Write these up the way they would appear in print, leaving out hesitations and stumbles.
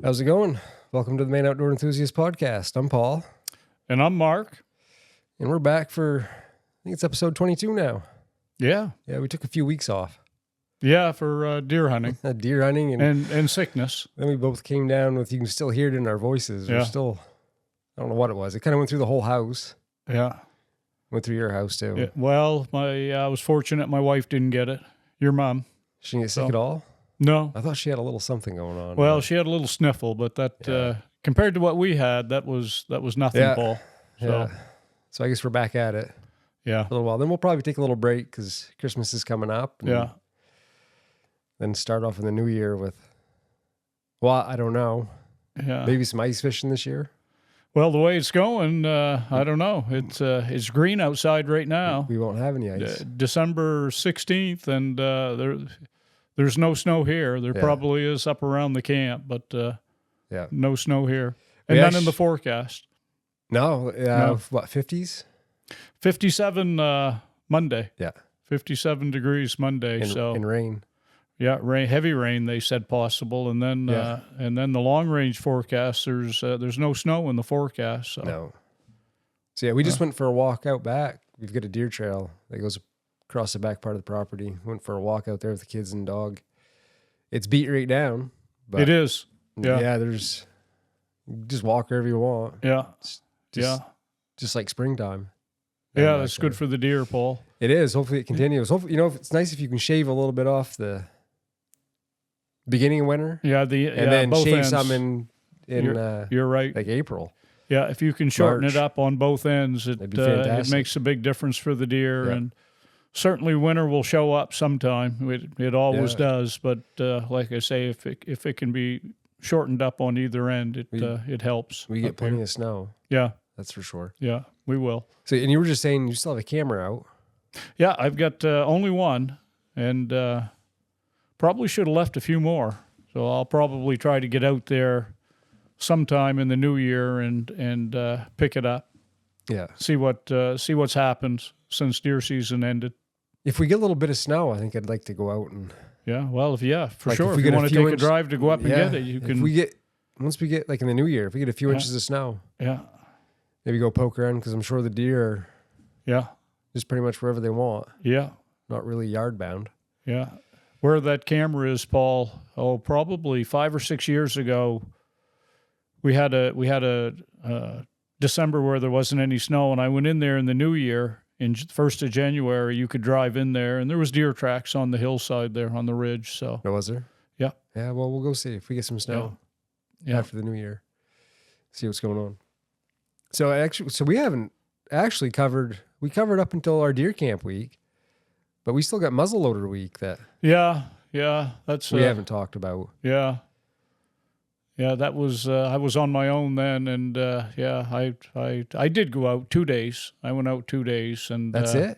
How's it going? Welcome to the Maine Outdoor Enthusiast podcast. I'm Paul. And I'm Mark. And we're back for, I think it's episode 22 now. Yeah. Yeah, we took a few weeks off. Yeah, for deer hunting. Deer hunting. And sickness. Then we both came down with, you can still hear it in our voices. Yeah. We're still, I don't know what it was. It kind of went through the whole house. Yeah. Went through your house too. Yeah. Well, I was fortunate my wife didn't get it. Your mom. She didn't get sick at all? No. I thought she had a little something going on. Well, she had a little sniffle, but that compared to what we had, that was nothing, Paul. So, yeah. So I guess we're back at it. Yeah. A little while. Then we'll probably take a little break because Christmas is coming up. Yeah. Then start off in the new year with, well, I don't know. Yeah. Maybe some ice fishing this year. Well, the way it's going, I don't know. It's green outside right now. We won't have any ice. December 16th, and there's no snow here. There probably is up around the camp, but no snow here. And none in the forecast. No, No. What, 50s? 57 Monday. Yeah. 57 degrees Monday. In rain. Yeah, heavy rain, they said possible. And then the long range forecast, there's no snow in the forecast. So. No. So yeah, we just went for a walk out back. We've got a deer trail that goes across the back part of the property. Went for a walk out there with the kids and dog. It's beat right down. But it is. Yeah. Yeah, there's, just walk wherever you want. Yeah. Just like springtime. Yeah, that's good for the deer, Paul. It is. Hopefully it continues. Hopefully, it's nice if you can shave a little bit off the beginning of winter. Yeah, and then both shave ends. some in you're right. like April. Yeah, if you can shorten March. it up on both ends, it makes a big difference for the deer. Yeah. And certainly winter will show up sometime. It always does. But like I say, if it can be shortened up on either end, it helps. We get plenty of snow. Yeah. That's for sure. Yeah, we will. So, and you were just saying you still have a camera out. Yeah, I've got only one, and probably should have left a few more. So I'll probably try to get out there sometime in the new year and pick it up. Yeah. See what's happened since deer season ended. If we get a little bit of snow, I think I'd like to go out and. Yeah. Well, for like sure. If you want to take a drive to go up and get it, you can. Once we get like in the new year, if we get a few inches of snow. Yeah. Maybe go poke around because I'm sure the deer are just pretty much wherever they want. Yeah. Not really yard bound. Yeah. Where that camera is, Paul, probably 5 or 6 years ago, we had a December where there wasn't any snow, and I went in there in the new year, in 1st of January, you could drive in there, and there was deer tracks on the hillside there on the ridge. So. Oh, was there? Yeah. Yeah, well, we'll go see if we get some snow after the new year. See what's going on. So we haven't actually covered up until our deer camp week, but we still got muzzleloader week that that's we haven't talked about. Yeah, that was I was on my own then, and I did go out 2 days. I went out 2 days, and that's it.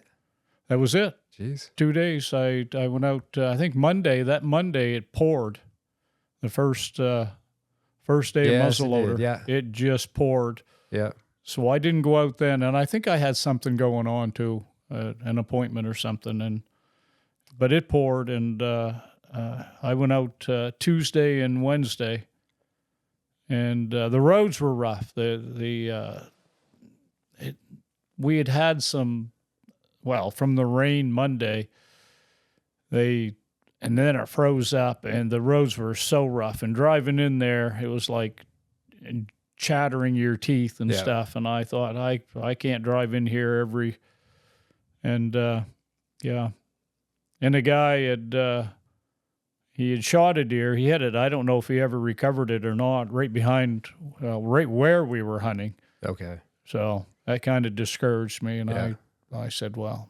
That was it. Jeez, 2 days. I went out. I think Monday. That Monday it poured. The first day of muzzleloader. It just poured. Yeah. So I didn't go out then, and I think I had something going on too, an appointment or something. But it poured, and I went out Tuesday and Wednesday, and the roads were rough. We had some, from the rain Monday, and then it froze up, and the roads were so rough. And driving in there, it was like chattering your teeth and stuff, and I thought I can't drive in here and the guy had shot a deer. He had it. I don't know if he ever recovered it or not. Right behind, right where we were hunting. Okay. So that kind of discouraged me, and I said, well,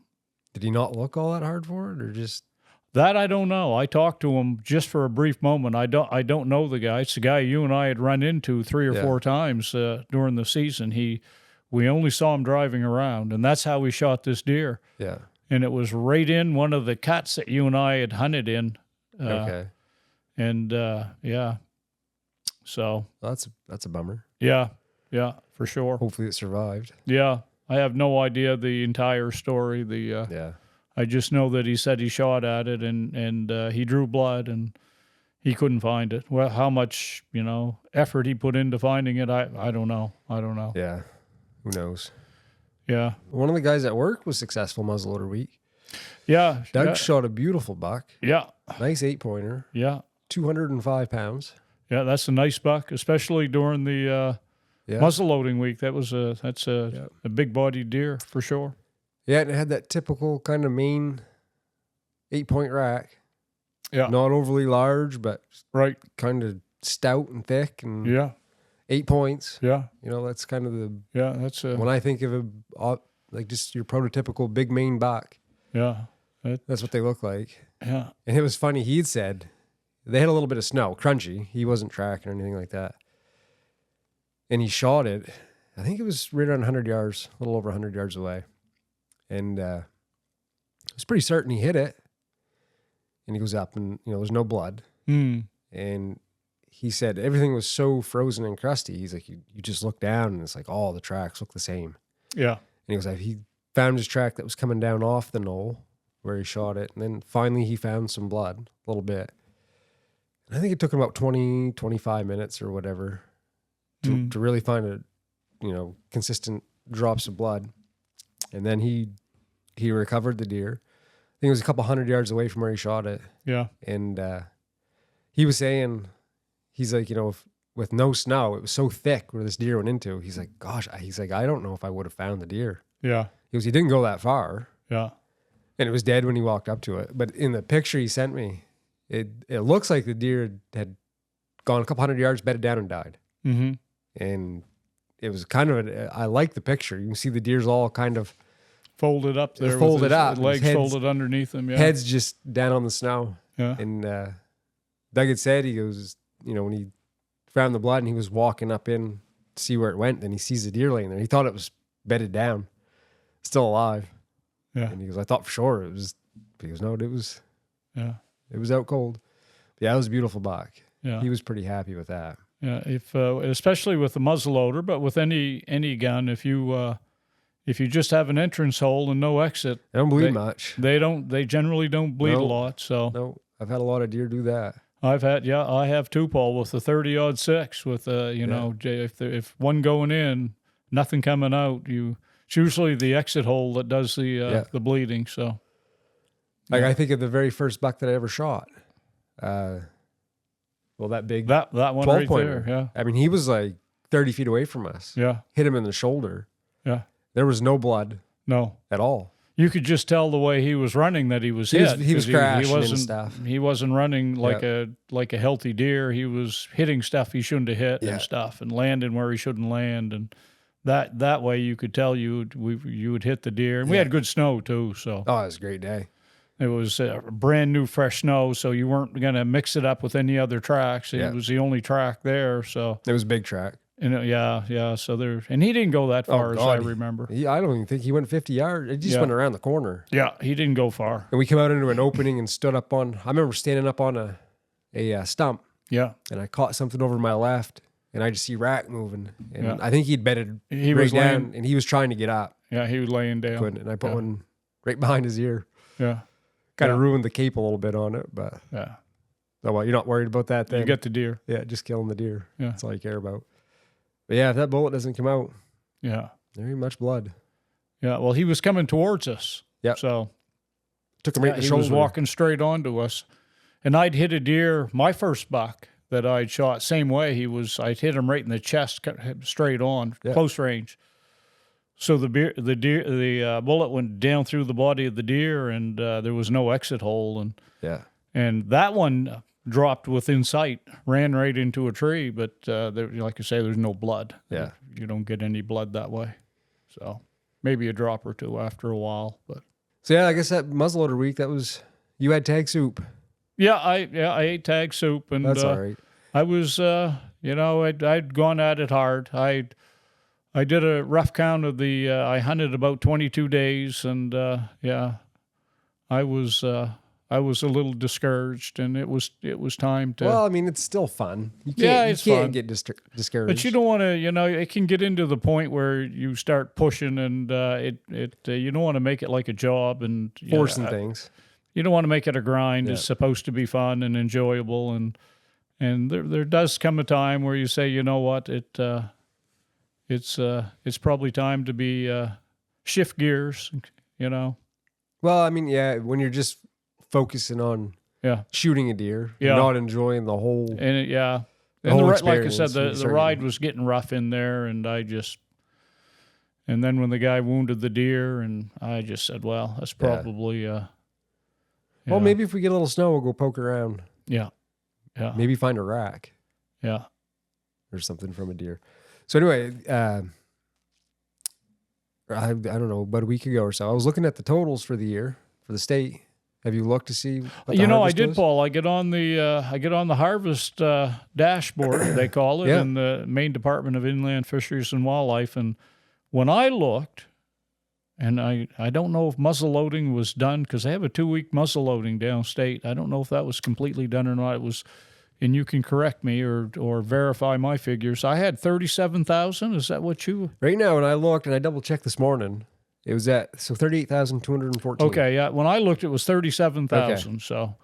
did he not look all that hard for it, or just? That I don't know. I talked to him just for a brief moment. I don't know the guy. It's the guy you and I had run into 3 or 4 times during the season. We only saw him driving around, and that's how we shot this deer. Yeah. And it was right in one of the cuts that you and I had hunted in. Okay. And so that's a bummer. Yeah, for sure. Hopefully it survived. Yeah, I have no idea the entire story. I just know that he said he shot at it and he drew blood and he couldn't find it. Well, how much, effort he put into finding it, I don't know. Yeah. Who knows? Yeah. One of the guys at work was successful muzzleloader week. Yeah. Doug shot a beautiful buck. Yeah. Nice 8-pointer. Yeah. 205 pounds. Yeah, that's a nice buck, especially during the muzzleloading week. That's a big-bodied deer for sure. Yeah, and it had that typical kind of Maine 8-point rack. Yeah. Not overly large, but right, kind of stout and thick, and 8 points. Yeah. That's kind of the that's when I think of like just your prototypical big Maine buck. Yeah. That's what they look like. Yeah. And it was funny. He'd said they had a little bit of snow, crunchy. He wasn't tracking or anything like that. And he shot it. I think it was right around 100 yards, a little over 100 yards away. And I was pretty certain he hit it. And he goes up and, there's no blood. Mm. And he said everything was so frozen and crusty. He's like, you just look down and it's like all the tracks look the same. Yeah. And he goes, he found his track that was coming down off the knoll where he shot it. And then finally he found some blood, a little bit. And I think it took him about 20, 25 minutes or whatever to really find consistent drops of blood. And then he recovered the deer. I think it was a couple 100 yards away from where he shot it. Yeah. And he was saying, he's like, with no snow, it was so thick where this deer went into. He's like, gosh, I don't know if I would have found the deer. Yeah. He goes, he didn't go that far. Yeah. And it was dead when he walked up to it. But in the picture he sent me, it looks like the deer had gone a couple 100 yards, bedded down, and died. Mm-hmm. And it was kind of, I like the picture. You can see the deer's all kind of folded up there. Folded up. Legs folded underneath him. Yeah. Head's just down on the snow. Yeah. And Doug had said, he goes, when he found the blood and he was walking up in to see where it went, then he sees the deer laying there. He thought it was bedded down, still alive. Yeah. And he goes, I thought for sure it was. He goes, no, it was. Yeah. It was out cold. Yeah, it was a beautiful buck. Yeah. He was pretty happy with that. Yeah. If especially with the muzzleloader, but with any gun, if you just have an entrance hole and no exit, They don't bleed much. They generally don't bleed a lot. So no, I've had a lot of deer do that. I have two, Paul, with a 30-06 with if one going in, nothing coming out. It's usually the exit hole that does the bleeding. So, I think of the very first buck that I ever shot. That big that one right there. Yeah. I mean, he was like 30 feet away from us. Yeah. Hit him in the shoulder. Yeah. There was no blood. No. At all. You could just tell the way he was running that he was hit. He was crashing and stuff. He wasn't running like a healthy deer. He was hitting stuff he shouldn't have hit and stuff, and landing where he shouldn't land. And that way you could tell you would hit the deer. And we had good snow too, so it was a great day. It was brand new, fresh snow, so you weren't going to mix it up with any other tracks. It was the only track there, so it was a big track. And so and he didn't go that far as I remember. I don't even think he went 50 yards. He just went around the corner. Yeah, he didn't go far. And we came out into an opening and stood up on. I remember standing up on a stump. Yeah. And I caught something over my left, and I just see rack moving. And I think he'd bedded was down, and he was trying to get up. Yeah, he was laying down. Couldn't, and I put one right behind his ear. Yeah. Kind of ruined the cape a little bit on it, but yeah. Oh well, you're not worried about that then. You get the deer. Yeah, just killing the deer. Yeah. That's all you care about. But yeah, if that bullet doesn't come out, there ain't much blood. Yeah, well, he was coming towards us. Yeah. So took him right in the he shoulder. was walking straight onto us. And I'd hit a deer, my first buck that I'd shot, same way. I'd hit him right in the chest, straight on, close range. So the bullet went down through the body of the deer, and there was no exit hole, and that one dropped within sight, ran right into a tree, but like I say, there's no blood. Yeah, you don't get any blood that way. So maybe a drop or two after a while, but so I guess that muzzleloader week, you had tag soup. Yeah, I ate tag soup, and that's all right. I was I'd gone at it hard. I did a rough count of I hunted about 22 days, and I was a little discouraged, and it was time to. Well, I mean, it's still fun. You can't get discouraged. But you don't want to, it can get into the point where you start pushing, and you don't want to make it like a job and forcing things. You don't want to make it a grind. It's supposed to be fun and enjoyable, and And there does come a time where you say, you know what, it's probably time to be shift gears, you know. Well, I mean, yeah, when you're just focusing on shooting a deer, you're not enjoying the whole and whole like I said, experience. the ride was getting rough in there, and and then when the guy wounded the deer, and I just said, well, that's probably well, maybe if we get a little snow, we'll go poke around. Yeah. Maybe find a rack. Yeah. Or something from a deer. So anyway, I don't know, about a week ago or so, I was looking at the totals for the year for the state. Have you looked to see what the I did, was? Paul. I get on the harvest dashboard, they call it, in the Maine Department of Inland Fisheries and Wildlife. And when I looked, and I don't know if muzzleloading was done, because they have a 2-week muzzleloading downstate. I don't know if that was completely done or not. It was, and you can correct me or verify my figures. I had 37,000. Is that what you? Right now, when I looked, and I double checked this morning, it was at 38,214. Okay, yeah. When I looked, it was 37,000. Okay. So,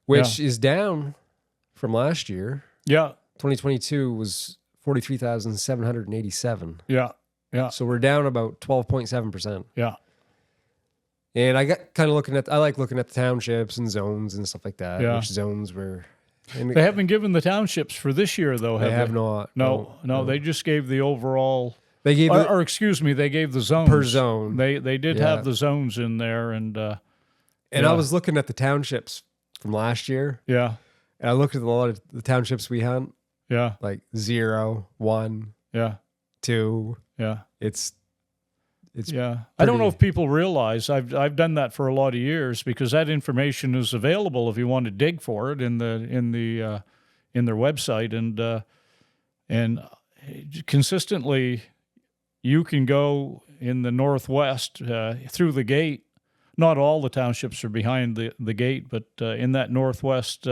which is down from last year. Yeah, 2022 was 43,787. Yeah. Yeah. So we're down about 12.7%. Yeah. And I got kind of I like looking at the townships and zones and stuff like that. Yeah. Which zones were. They haven't given the townships for this year, though, have they? Have not. No, they just gave the overall. They gave or excuse me, they gave the zones. Per zone. They did have the zones in there. And I was looking at the townships from last year. Yeah. And I looked at a lot of the townships we hunt. Yeah. Like 0, 1. Yeah. 2. Yeah. It's I don't know if people realize I've done that for a lot of years, because that information is available if you want to dig for it in their website, and consistently you can go in the northwest through the gate. Not all the townships are behind the gate, but in that northwest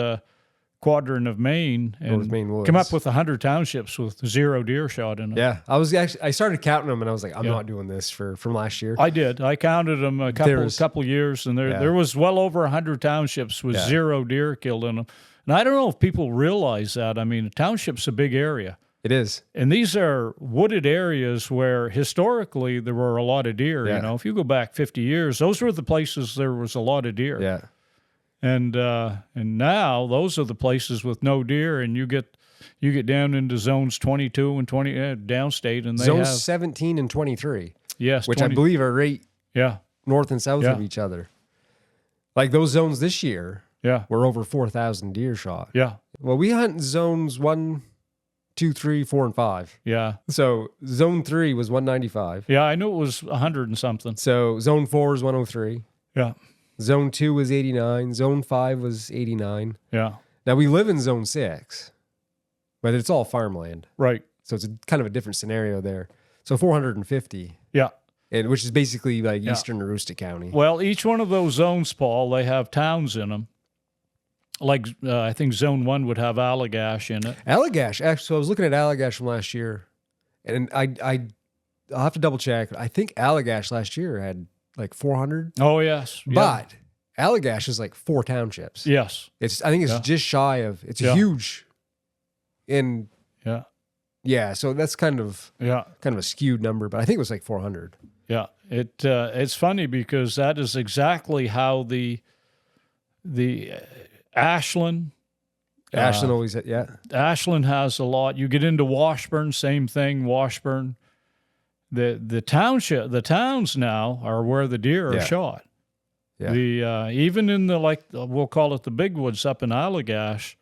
quadrant of Maine, and come up with 100 townships with 0 deer shot in them. Yeah, I started counting them, and I was like, I'm not doing this from last year. I did. I counted them a couple years, and there was well over 100 townships with 0 deer killed in them. And I don't know if people realize that. I mean, a township's a big area. It is. And these are wooded areas where historically there were a lot of deer. You know, if you go back 50 years, those were the places there was a lot of deer. Yeah. And now those are the places with no deer, and you get down into zones 22 and 20 downstate, and they zones have 17 and 23. Yes, which 20, I believe are right north and south of each other. Like those zones this year, were over 4,000 deer shot. Yeah. Well, we hunt zones 1, 2, 3, 4, and 5. Yeah. So zone 3 was 195. Yeah, I knew it was 100 and something. So zone 4 is 103. Yeah. Zone 2 was 89. Zone 5 was 89. Yeah. Now, we live in Zone 6, but it's all farmland. Right. So it's kind of a different scenario there. So 450. Yeah. Which is basically like eastern Aroostook County. Well, each one of those zones, Paul, they have towns in them. Like, I think Zone 1 would have Allagash in it. Allagash. Actually, so I was looking at Allagash from last year, and I'll have to double check. I think Allagash last year had like 400. Oh, yes. But Allagash is like 4 townships. Yes. I think it's just shy of, it's huge. And so that's kind of a skewed number, but I think it was like 400. Yeah. It's funny because that is exactly how the Ashland always, Ashland has a lot. You get into Washburn, same thing, Washburn. The towns now are where the deer are shot. Yeah. Even in we'll call it the big woods up in Allagash,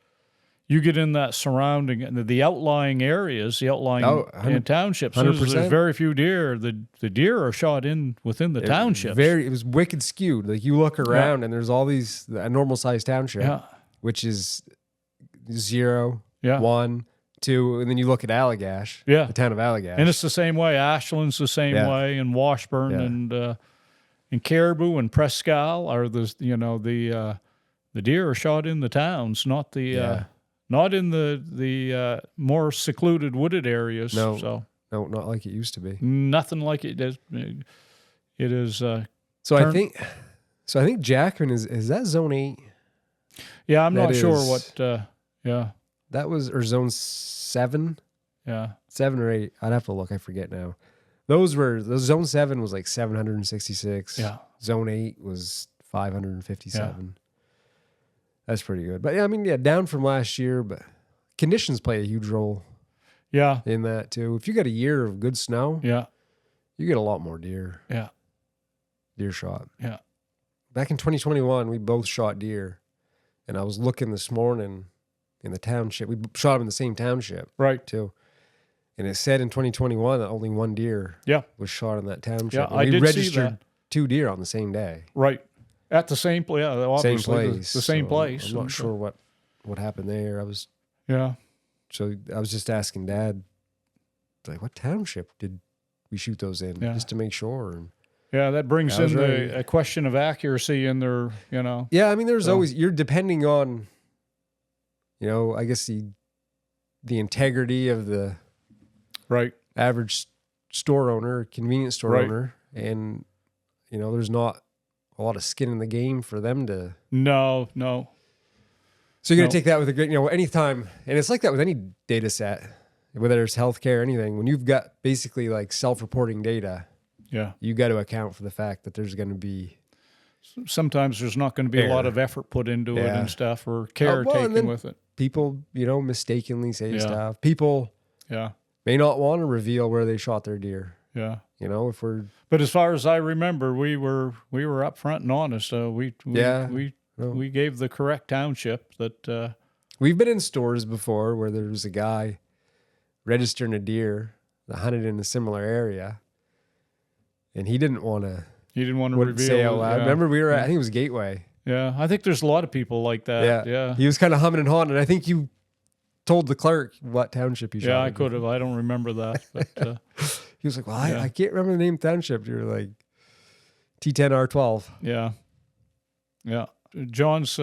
you get in that surrounding, the outlying areas, the outlying townships. There's very few deer. The deer are shot within the townships. It was wicked skewed. Like you look around and there's all these a normal sized township, which is 0, 1, 2, and then you look at Allagash, the town of Allagash, and it's the same way. Ashland's the same way, and Washburn and Caribou and Prescal are the deer are shot in the towns, not in the more secluded wooded areas. No, not like it used to be. Nothing like it is. It is. I think Jackman is that Zone 8? Yeah, I'm not sure what. That was, or zone 7. Yeah. 7 or 8. I'd have to look. I forget now. Those zone 7 was like 766. Yeah. Zone 8 was 557. Yeah. That's pretty good. But yeah, I mean, yeah, down from last year, but conditions play a huge role Yeah. in that too. If you got a year of good snow, Yeah. you get a lot more deer. Yeah. Deer shot. Yeah. Back in 2021, we both shot deer. And I was looking this morning in the township. We shot them in the same township. Right. Too. And it said in 2021 that only 1 deer Yeah. was shot in that township. Yeah, And I we did registered see that. 2 deer on the same day. Right. At the same place. Yeah, obviously Same place. The same So place. I'm not sure what happened there. Yeah. So I was just asking Dad, like, what township did we shoot those in? Yeah. Just to make sure. And Yeah, that brings I was in right. a question of accuracy in their, yeah, I mean, there's So- always, you're depending on, I guess the integrity of the Right. average store owner, convenience store Right. owner. And, there's not a lot of skin in the game for them to. No. So you're going No. to take that with a great, anytime. And it's like that with any data set, whether it's healthcare, anything. When you've got basically like self-reporting data, Yeah. you got to account for the fact that there's going to be. Sometimes there's not going to be a lot Error. of effort put into it Yeah. and stuff, or care well, and taken then- with it. People, mistakenly say Yeah. stuff. People Yeah. may not want to reveal where they shot their deer. Yeah. If we're. But as far as I remember, we were upfront and honest. We gave the correct township that. We've been in stores before where there was a guy registering a deer that hunted in a similar area, and he didn't want to. You didn't want to Wouldn't reveal. say out loud. Yeah. Remember, we were at, I think it was Gateway. Yeah, I think there's a lot of people like that. Yeah. He was kind of humming and hawing, and I think you told the clerk what township he shot. Yeah, I in. could have. I don't remember that. But He was like, "Well, Yeah. I can't remember the name of the township." You were like, T10R12. yeah. John's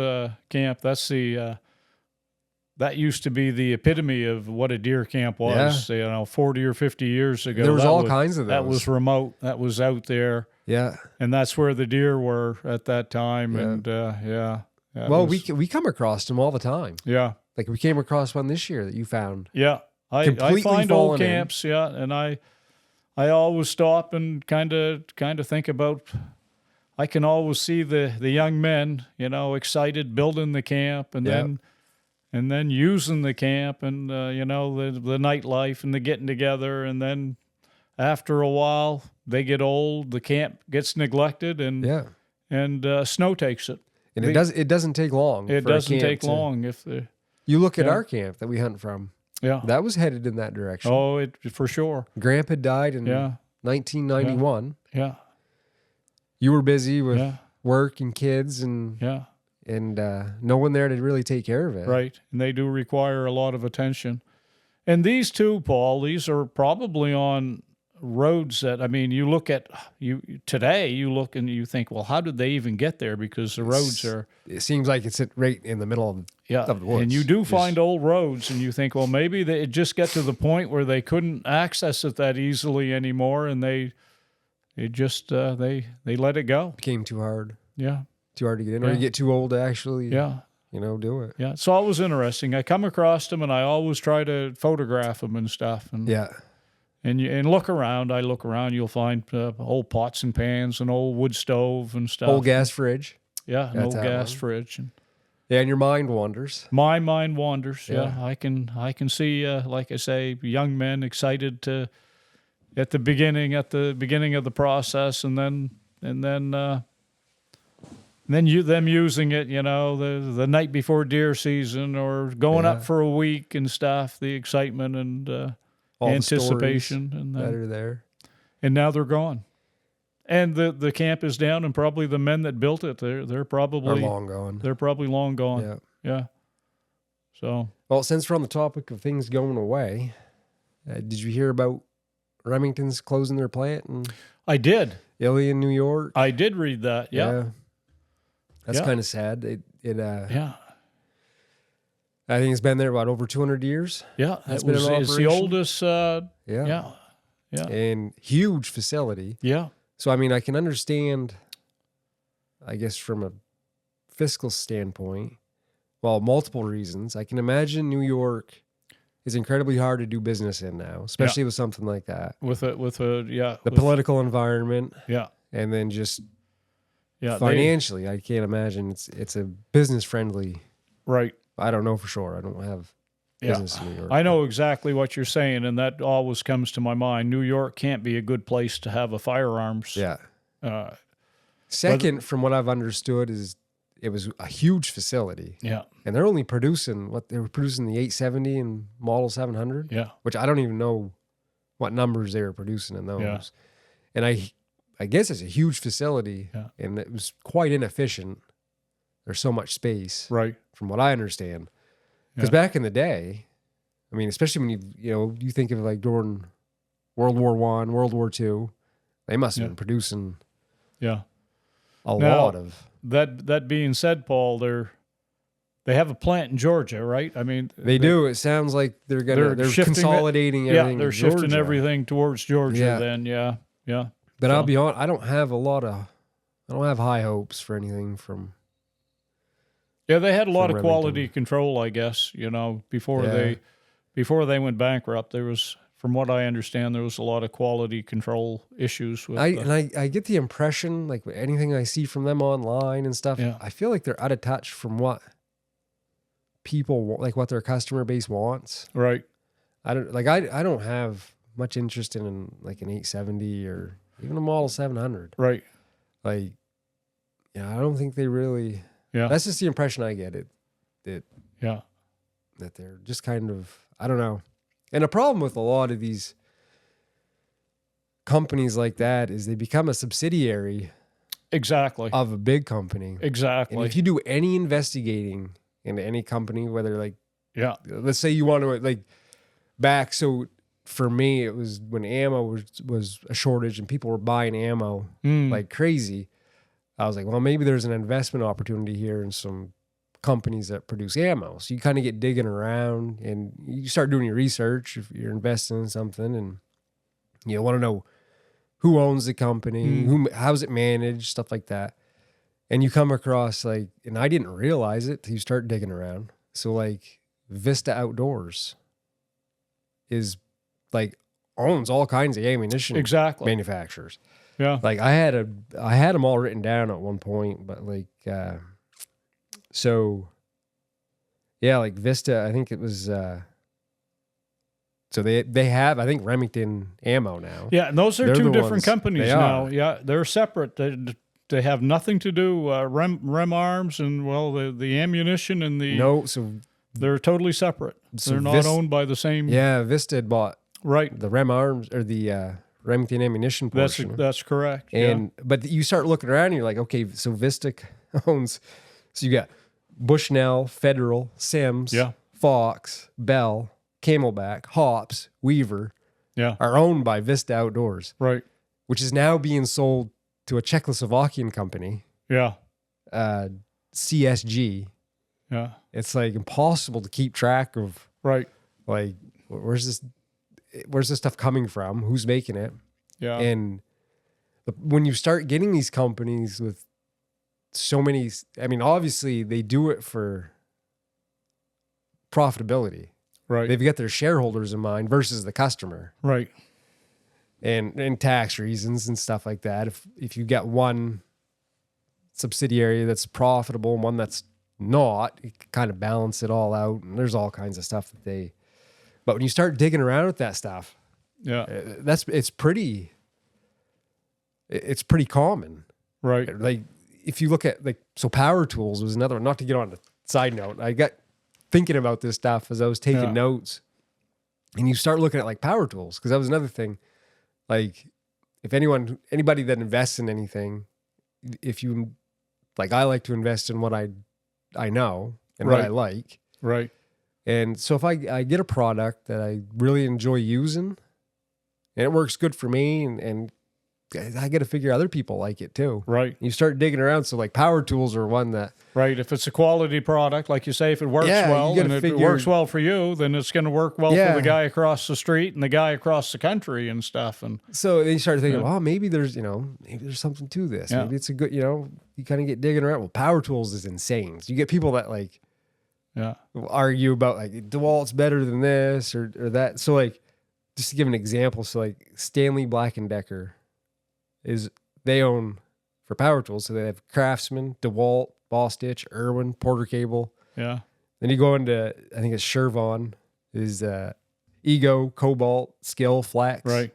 camp. That's the. That used to be the epitome of what a deer camp was. 40 or 50 years ago. There was That all kinds of those. That was remote. That was out there. Yeah. And that's where the deer were at that time. Yeah. And that Well, was- we come across them all the time. yeah. Like we came across one this year that you found. Yeah. I Completely find old fallen in. camps. Yeah. And I always stop and kind of think about, I can always see the young men, excited building the camp and then using the camp and, the nightlife and the getting together. And then after a while they get old, the camp gets neglected and snow takes it. And it doesn't take long. It for a doesn't camp take to- long if the, You look at Yeah. our camp that we hunt from. yeah. That was headed in that direction. Oh, it for sure. Grandpa died in Yeah. 1991. Yeah. You were busy with Yeah. work and kids and Yeah. no one there to really take care of it. Right. And they do require a lot of attention. And these two, Paul, these are probably on roads that, you look at today, you look and you think, well, how did they even get there? Because the roads are, It seems like it's right in the middle of of the woods. and you do Just- find old roads and you think, well, maybe it just got to the point where they couldn't access it that easily anymore. And they let it go. became too hard. Yeah. Too hard to get in, or Yeah. you get too old to actually, Yeah. do it. Yeah. It's always interesting. I come across them and I always try to photograph them and stuff. And Yeah. And look around. I look around. You'll find old pots and pans, and old wood stove and stuff. Old gas fridge. Yeah, an That's old that gas one. fridge. And Yeah, and your mind wanders. my mind wanders. Yeah. Yeah, I can see, like I say, young men excited to at the beginning of the process, and then them using it. The night before deer season, or going Yeah. up for a week and stuff. The excitement and All the anticipation, stories and that then, are there. and now they're gone. And the camp is down, and probably the men that built it, they're Are probably long gone. they're probably long gone. Yeah. Yeah. So Well, since we're on the topic of things going away, did you hear about Remington's closing their plant in I did Ilion, New York? I did read that. Yeah. That's Yeah. kind of sad. Yeah. I think it's been there about over 200 years. Yeah. That's It been was, an it's the operation? oldest. Yeah. Yeah. Yeah. And huge facility. Yeah. So, I can understand, I guess, from a fiscal standpoint, well, multiple reasons. I can imagine New York is incredibly hard to do business in now, especially with something like that. The political environment. Yeah. And then just financially, I can't imagine it's a business friendly. Right. I don't know for sure. I don't have business in New York. I know exactly what you're saying, and that always comes to my mind. New York can't be a good place to have a firearms. Yeah. Second, from what I've understood, is it was a huge facility. Yeah. And they're only producing they were producing the 870 and Model 700. Yeah. Which I don't even know what numbers they were producing in those. Yeah. And I guess it's a huge facility. Yeah. And it was quite inefficient. There's so much space. Right. From what I understand. Because back in the day, I mean, especially when you think of like during World War I, World War II, they must have been producing a lot of. That being said, Paul, they have a plant in Georgia, right? I mean, they do. It sounds like they're consolidating everything. Yeah, they're shifting everything towards Georgia. Yeah. Then, yeah. But I'll be honest, I don't have high hopes for anything from. Yeah, they had a lot of quality control, I guess. Before they went bankrupt, there was, from what I understand, there was a lot of quality control issues with. I get the impression, like anything I see from them online and stuff, I feel like they're out of touch from what people want, like what their customer base wants. Right. I don't have much interest in like an 870 or even a Model 700. Right. Like, I don't think they really. Yeah. That's just the impression I get. That they're just kind of, I don't know. And a problem with a lot of these companies like that is they become a subsidiary of a big company. Exactly. And if you do any investigating into any company, whether let's say you want to so for me, it was when ammo was a shortage and people were buying ammo like crazy. I was like, well, maybe there's an investment opportunity here in some companies that produce ammo. So you kind of get digging around and you start doing your research if you're investing in something, and you want to know who owns the company, how's it managed, stuff like that. And you come across and I didn't realize it till you start digging around. So Vista Outdoors is owns all kinds of ammunition manufacturers. Yeah. I had them all written down at one point, but Vista, I think it was, so they have, I think, Remington ammo now. Yeah. And those are two different companies now. Yeah. They're separate. They have nothing to do, Rem Arms and the ammunition and they're totally separate. They're not owned by the same. Yeah. Vista had bought the Rem Arms or the, Remington ammunition portion. That's correct. But you start looking around and you're like, okay, so Vista owns, so you got Bushnell, Federal, Sims, Fox, Bell, Camelback, Hops, Weaver, are owned by Vista Outdoors. Right. Which is now being sold to a Czechoslovakian company. Yeah. CSG. Yeah. It's impossible to keep track of. Right. Where's this stuff coming from? Who's making it? Yeah. And when you start getting these companies with so many, I mean, obviously they do it for profitability. Right. They've got their shareholders in mind versus the customer. Right. And tax reasons and stuff like that. If you got one subsidiary that's profitable and one that's not, you can kind of balance it all out. And there's all kinds of stuff but when you start digging around with that stuff, it's pretty common. Right. If you look at so power tools was another one, not to get on a side note. I got thinking about this stuff as I was taking notes, and you start looking at power tools. Cause that was another thing. If anybody that invests in anything, if you I like to invest in what I know and what I like. Right. And so if I get a product that I really enjoy using and it works good for me and I got to figure other people like it too. Right. You start digging around. So power tools are one that. Right. If it's a quality product, like you say, if it works well and it works well for you, then it's going to work well for the guy across the street and the guy across the country and stuff. And so then you start thinking, maybe there's something to this. Yeah. Maybe it's a good, you kind of get digging around. Well, power tools is insane. So you get people that Yeah. argue about like DeWalt's better than this or that. So like, just to give an example, so like Stanley Black & Decker they own for power tools. So they have Craftsman, DeWalt, Boss Stitch, Irwin, Porter Cable. Yeah. Then you go into, I think it's Shervon, is Ego, Cobalt, Skill, Flex. Right.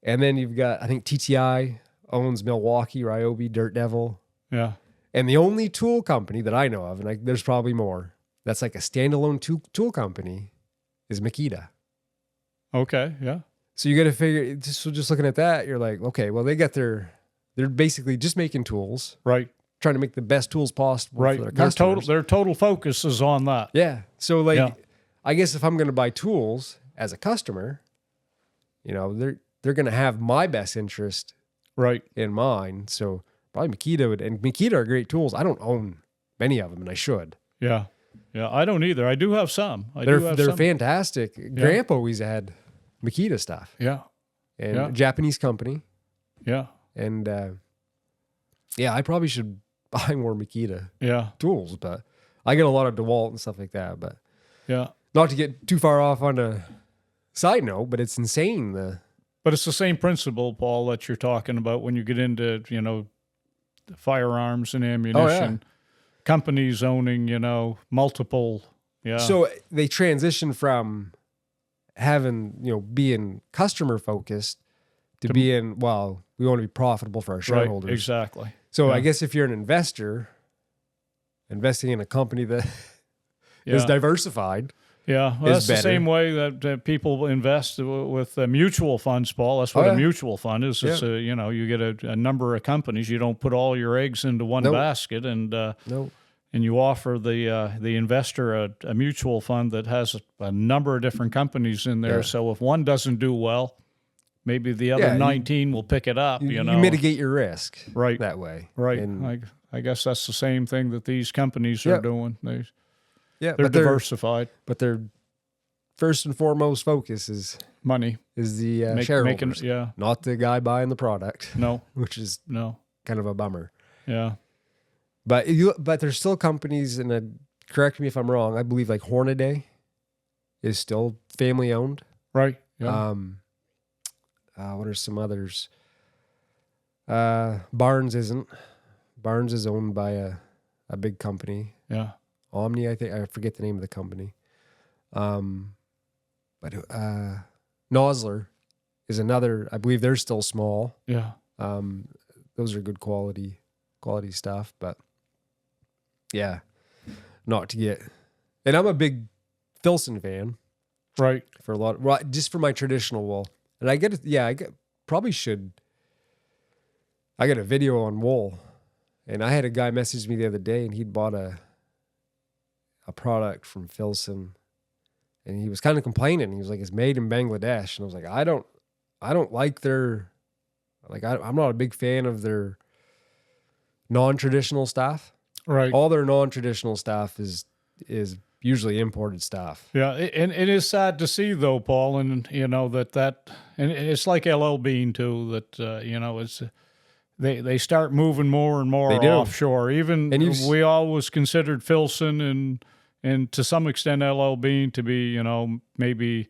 And then you've got, I think TTI owns Milwaukee, Ryobi, Dirt Devil. Yeah. And the only tool company that I know of, and there's probably more, that's like a standalone tool company is Makita. Okay. Yeah. So you got to figure, just looking at that, you're like, okay, well, they're basically just making tools. Right. Trying to make the best tools possible Right. for their customers. Their total focus is on that. Yeah. So like, Yeah. I guess if I'm going to buy tools as a customer, you know, they're going to have my best interest Right. in mind. So probably Makita and Makita are great tools. I don't own many of them, and I should. Yeah. Yeah. I don't either. I do have some. They're fantastic. Grandpa always had Makita stuff. Yeah. And a Japanese company. Yeah. And I probably should buy more Makita tools, but I get a lot of DeWalt and stuff like that. But yeah, not to get too far off on a side note, but it's insane. But it's the same principle, Paul, that you're talking about when you get into, you know, firearms and ammunition. Companies owning, you know, multiple. Yeah. So they transition from having, you know, being customer focused to being, well, we want to be profitable for our shareholders. Right, exactly. So I guess if you're an investor, investing in a company that is diversified. Yeah, well, that's the same way that people invest with mutual funds, Paul. That's what a mutual fund is. It's you know, you get a number of companies. You don't put all your eggs into one basket, and and you offer the investor a mutual fund that has a number of different companies in there. Yeah. So if one doesn't do well, maybe the other 19 will pick it up. You know, you mitigate your risk right that way. Right. And I guess that's the same thing that these companies are doing. They're diversified, but their first and foremost focus is money. Is the shareholders, not the guy buying the product. No, which is kind of a bummer. Yeah, but there's still companies, and correct me if I'm wrong. I believe like Hornaday is still family owned. Right. Yeah. What are some others? Barnes isn't. Barnes is owned by a big company. Yeah. Omni, I think. I forget the name of the company. But Nosler is another. I believe they're still small. Yeah. Those are good quality stuff. But yeah, not to get. And I'm a big Filson fan. Right. For a lot, just for my traditional wool. And I probably should. I got a video on wool, and I had a guy message me the other day, and he'd bought a product from Filson, and he was kind of complaining. He was like, "It's made in Bangladesh," and I was like, "I don't like their, like, I'm not a big fan of their non-traditional stuff. Right, all their non-traditional stuff is usually imported stuff." Yeah, and it is sad to see though, Paul, and you know that and it's like LL Bean too. That you know, it's they start moving more and more offshore. Even we always considered Filson and to some extent LL Bean to be, you know, maybe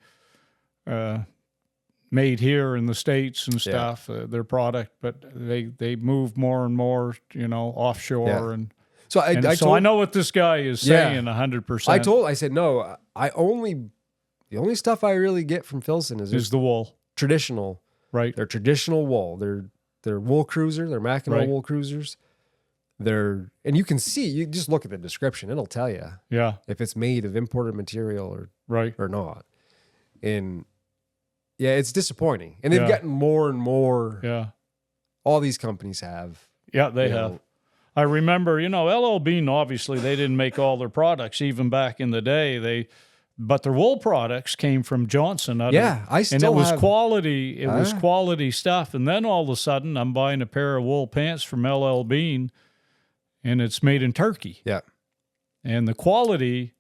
made here in the States and stuff, their product, but they move more and more, you know, offshore and. So I know what this guy is saying 100%. I said, no, the only stuff I really get from Filson is the wool. Traditional. Right. They're traditional wool. They're wool cruiser. They're Mackinac wool cruisers. And you can see, you just look at the description. It'll tell you if it's made of imported material or not. And it's disappointing. And they've gotten more and more. Yeah. All these companies have. Yeah, they have. I remember, you know, LL Bean, obviously, they didn't make all their products even back in the day. But their wool products came from Johnson. And it was quality. It was quality stuff. And then all of a sudden, I'm buying a pair of wool pants from LL Bean, and it's made in Turkey. Yeah. And the quality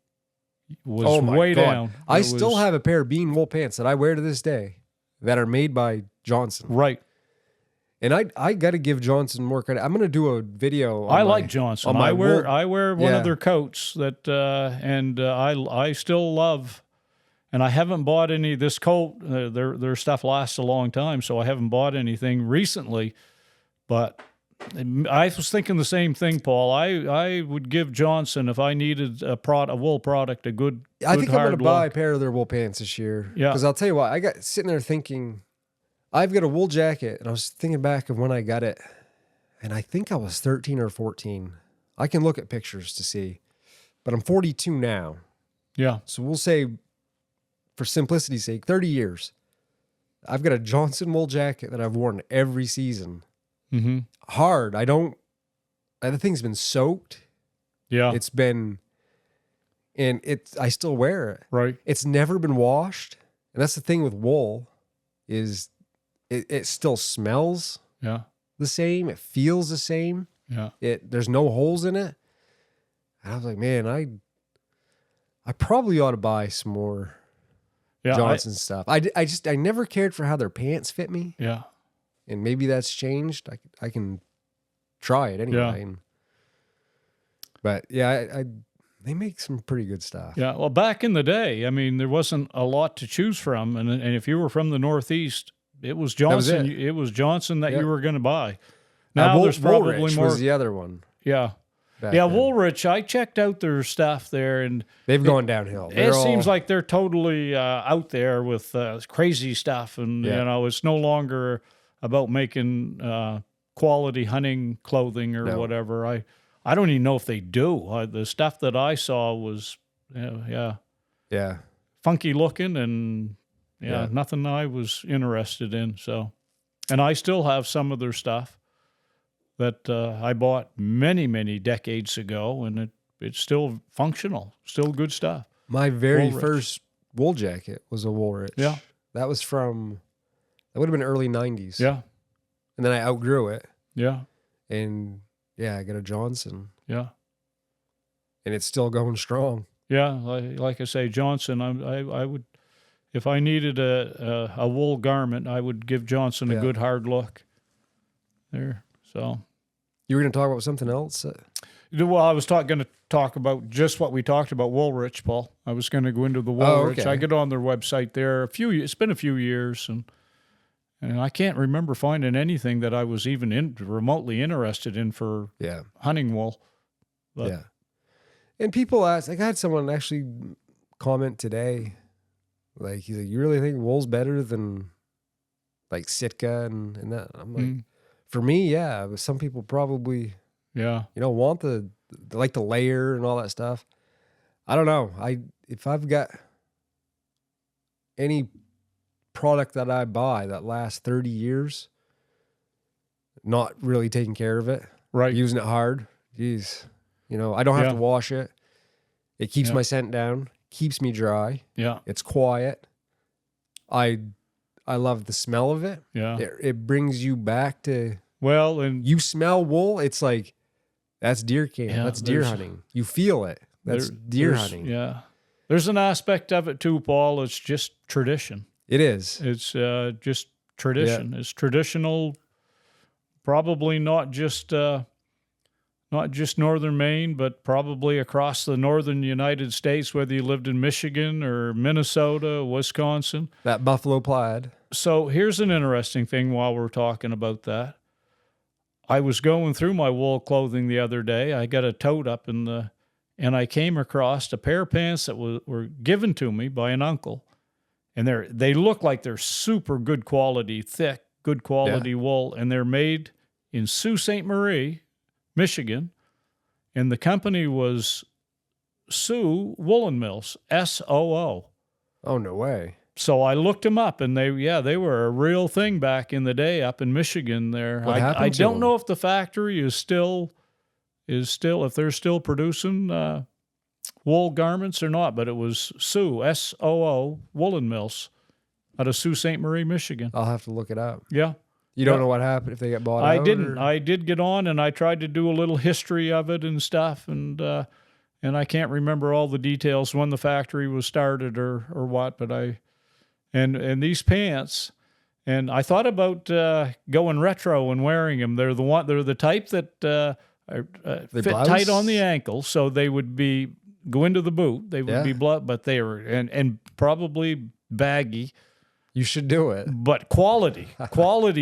was way down. I still have a pair of Bean wool pants that I wear to this day that are made by Johnson. Right. And I got to give Johnson more credit. I'm going to do a video. I like Johnson. I wear one of their coats that, and I still love. And I haven't bought any. This coat, their stuff lasts a long time, so I haven't bought anything recently. But I was thinking the same thing, Paul. I would give Johnson, if I needed a wool product, a good. I think I'm going to buy a pair of their wool pants this year. Yeah, because I'll tell you what, I got sitting there thinking, I've got a wool jacket, and I was thinking back of when I got it, and I think I was 13 or 14. I can look at pictures to see, but I'm 42 now. Yeah, so we'll say, for simplicity's sake, 30 years. I've got a Johnson wool jacket that I've worn every season. Mm-hmm. Hard. The thing's been soaked. Yeah. It's been, and I still wear it. Right. It's never been washed. And that's the thing with wool is it still smells the same. It feels the same. Yeah. There's no holes in it. And I was like, man, I probably ought to buy some more Johnson stuff. I never cared for how their pants fit me. Yeah. And maybe that's changed. I can try it anyway. Yeah. But yeah, they make some pretty good stuff. Yeah. Well, back in the day, I mean, there wasn't a lot to choose from, and if you were from the Northeast, it was Johnson. It was Johnson that you were going to buy. Now there's probably Woolrich more. Was the other one. Yeah. Yeah, Woolrich, I checked out their stuff there, and they've gone downhill. It seems like they're totally out there with crazy stuff, and it's no longer about making quality hunting clothing or whatever. I don't even know if they do. The stuff that I saw was funky looking, and nothing I was interested in. So, and I still have some of their stuff that I bought many, many decades ago, and it's still functional, still good stuff. My very first wool jacket was a Woolrich. Yeah. That was that would have been early 90s. Yeah. And then I outgrew it. Yeah. And I got a Johnson. Yeah. And it's still going strong. Yeah. Like I say, Johnson, I would, if I needed a wool garment, I would give Johnson a good hard look there. So you were going to talk about something else? Well, I was going to talk about just what we talked about, Woolrich, Paul. I was going to go into the Woolrich. I get on their website there. It's been a few years, and I can't remember finding anything that I was even remotely interested in for hunting wool. But, and people ask, like I had someone actually comment today, like he's like, you really think wool's better than like Sitka and that? I'm like, for me, but some people probably, want the layer and all that stuff. I don't know. If I've got any product that I buy that lasts 30 years, not really taking care of it, right? Using it hard, geez, I don't have to wash it. It keeps my scent down, keeps me dry. Yeah, it's quiet. I love the smell of it. Yeah. It brings you back to, and you smell wool. It's like, that's deer camp. That's deer hunting. You feel it. That's deer hunting. Yeah. There's an aspect of it too, Paul. It's just tradition. It is. It's just tradition. Yeah. It's traditional, probably not just northern Maine, but probably across the northern United States, whether you lived in Michigan or Minnesota, Wisconsin. That buffalo plaid. So here's an interesting thing while we're talking about that. I was going through my wool clothing the other day. I got a tote up and I came across a pair of pants that were given to me by an uncle. And they look like they're super good quality, thick, good quality wool. And they're made in Sault Ste. Marie, Michigan. And the company was Sioux Woolen Mills, SOO. Oh, no way. So I looked them up, and they were a real thing back in the day up in Michigan there. I don't know if the factory is still if they're still producing wool garments or not, but it was Sioux, SOO, Woolen Mills out of Sault Ste. Marie, Michigan. I'll have to look it up. Yeah. You don't know what happened if they got bought out? I didn't. I did get on, and I tried to do a little history of it and stuff, and I can't remember all the details when the factory was started or what, but and these pants, And I thought about going retro and wearing them. They're the type that fit blouse? tight on the ankle, so they would go into the boot. They would be but they were and probably baggy. You should do it. But quality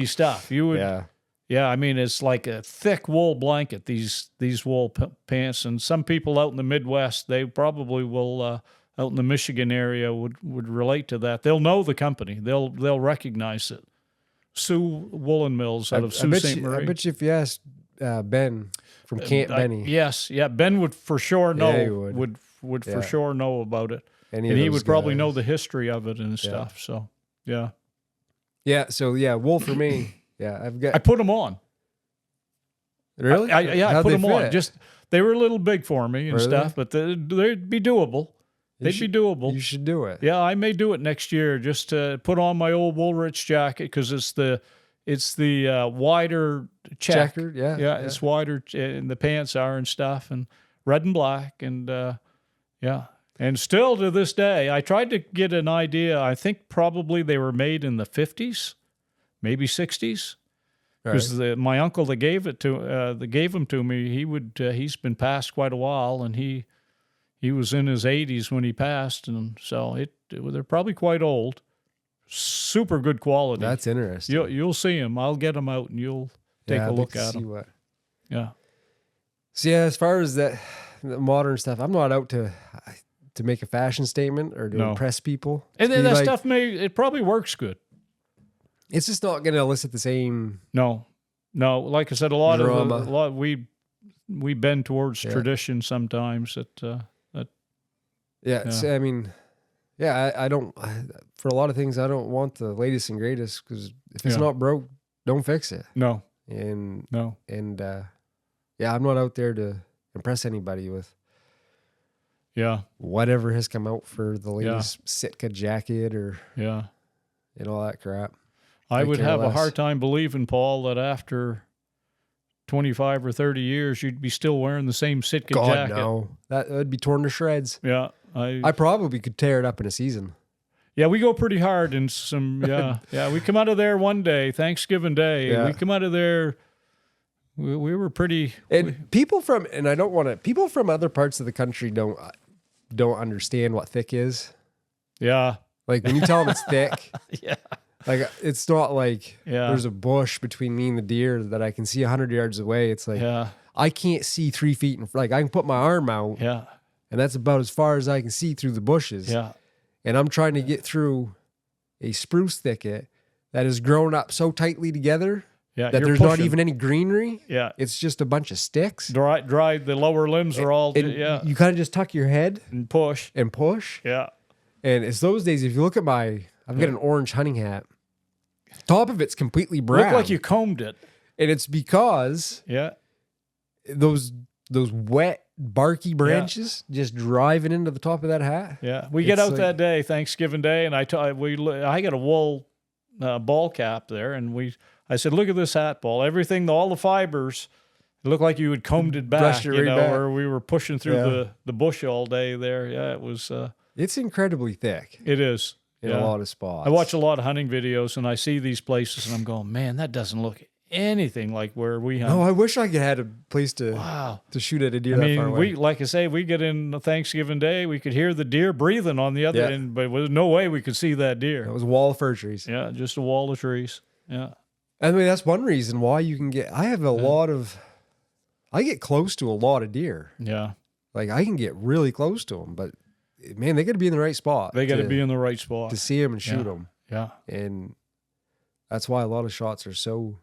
stuff. You would, yeah. I mean, it's like a thick wool blanket. These wool pants, and some people out in the Midwest, they probably will. Out in the Michigan area, would relate to that. They'll know the company. They'll recognize it. Sioux Woolen Mills out of Sault Ste. Marie. I bet you if you asked Ben from Camp Benny. Yes, yeah. Ben would for sure know. Yeah, he would. Would for sure know about it, and he would probably know the history of it and stuff. So. Yeah. Yeah. So wool for me. Yeah, I put them on. Really? I put them on. Just they were a little big for me and stuff, but they'd be doable. They'd be doable. You should do it. Yeah, I may do it next year. Just to put on my old Woolrich jacket because it's the wider checkered. Yeah. It's wider, and the pants are and stuff, and red and black, and And still to this day, I tried to get an idea. I think probably they were made in the 50s, maybe 60s. Because my uncle that gave them to me, he's been passed quite a while, and he was in his 80s when he passed, and so they're probably quite old. Super good quality. That's interesting. You'll see them. I'll get them out, and you'll take a look at them. Yeah. So as far as the modern stuff, I'm not out to make a fashion statement or to impress people. And then that stuff it probably works good. It's just not going to elicit the same. No. Like I said, a lot we bend towards tradition sometimes. I mean, I don't. For a lot of things, I don't want the latest and greatest because if it's not broke, don't fix it. No. I'm not out there to impress anybody with. Yeah. Whatever has come out for the latest Sitka jacket or all that crap. I would have a hard time believing, Paul, that after 25 or 30 years, you'd be still wearing the same Sitka jacket. No. That would be torn to shreds. Yeah. I probably could tear it up in a season. Yeah, we go pretty hard in some, we come out of there one day, Thanksgiving Day. Yeah. We come out of there, we were pretty. And people from other parts of the country don't understand what thick is. Yeah. Like when you tell them it's thick. Yeah. Like it's not like there's a bush between me and the deer that I can see 100 yards away. It's like I can't see 3 feet in front. Like I can put my arm out. Yeah. And that's about as far as I can see through the bushes. Yeah. And I'm trying to get through a spruce thicket that has grown up so tightly together that there's not even any greenery. Yeah. It's just a bunch of sticks. Dry, the lower limbs are all, you kind of just tuck your head. And push. Yeah. And it's those days, if you look at I've got an orange hunting hat. Top of it's completely brown. Look like you combed it. And it's because those wet, barky branches just driving into the top of that hat. Yeah. We get out that day, Thanksgiving Day, and I got a wool ball cap there, and I said, look at this hat, Paul. Everything, all the fibers, it looked like you had combed it back, or we were pushing through the bush all day there. Yeah, it was. It's incredibly thick. It is. In a lot of spots. I watch a lot of hunting videos, and I see these places, and I'm going, man, that doesn't look anything like where we hunt. Oh, I wish I could have had a place to shoot at a deer that far away. Like I say, we get in Thanksgiving Day, we could hear the deer breathing on the other end, but there was no way we could see that deer. It was a wall of fir trees. Yeah, just a wall of trees. Yeah. I mean, that's one reason why you can get, I get close to a lot of deer. Yeah. Like I can get really close to them, but man, they got to be in the right spot. They got to be in the right spot to see them and shoot them. Yeah. And that's why a lot of shots are so